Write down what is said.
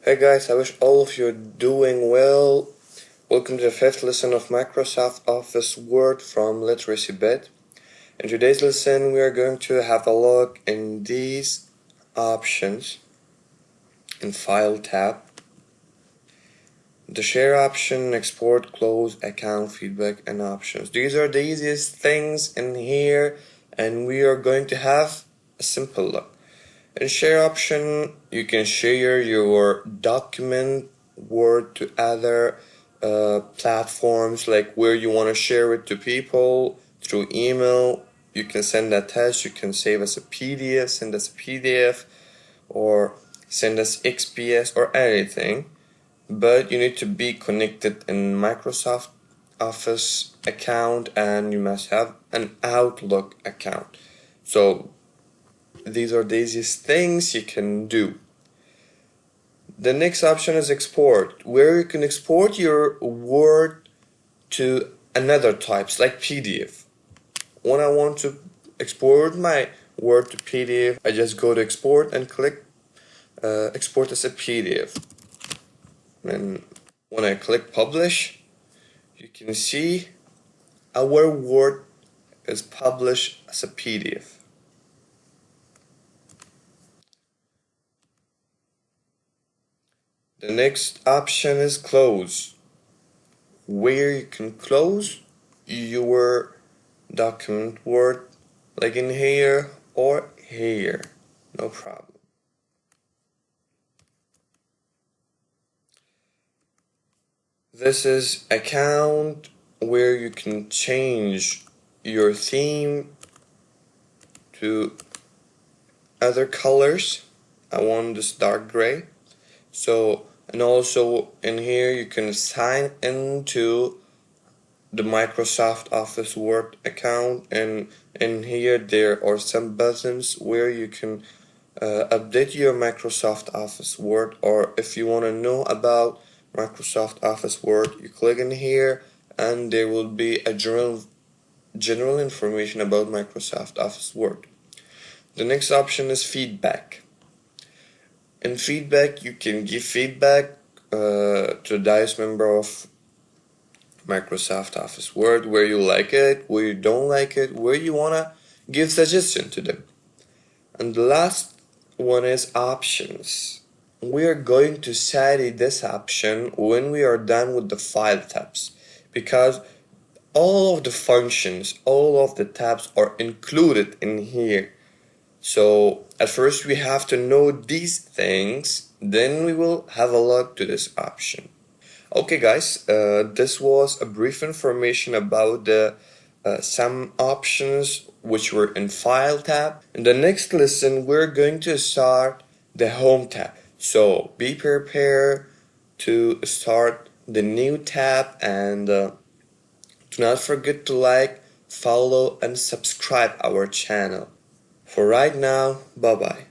Hey guys, I wish all of you are doing well. Welcome to the fifth lesson of Microsoft Office Word from Literacy Bit. In today's lesson, we are going to have a look in these options in File tab. The Share option, Export, Close, Account, Feedback, and Options. These are the easiest things in here, and we are going to have a simple look. In Share option, you can share your document Word to other platforms, like where you want to share it to people through email. You can send a test, you can save as a PDF, send us a PDF, or send us XPS or anything. But you need to be connected in Microsoft Office account, and you must have an Outlook account. So these are the easiest things you can do. The next option is export, where you can export your Word to another types like PDF. When I want to export my Word to PDF, I just go to export and click export as a PDF. And when I click publish, you can see our Word is published as a PDF. The next option is close, where you can close your document Word, like in here or here, no problem. This is account, where you can change your theme to other colors. I want this dark gray. So, and also in here you can sign into the Microsoft Office Word account, and in here there are some buttons where you can update your Microsoft Office Word, or if you want to know about Microsoft Office Word, you click in here and there will be a general information about Microsoft Office Word. The next option is feedback. In feedback, you can give feedback to the dice member of Microsoft Office Word, where you like it, where you don't like it, where you wanna give suggestion to them. And the last one is options. We are going to set this option when we are done with the file tabs, because all of the functions, all of the tabs are included in here. So at first we have to know these things, then we will have a look to this option. Okay guys, this was a brief information about the some options which were in File tab. In the next lesson, we're going to start the Home tab. So be prepared to start the new tab, and do not forget to like, follow, and subscribe our channel. For right now, bye bye.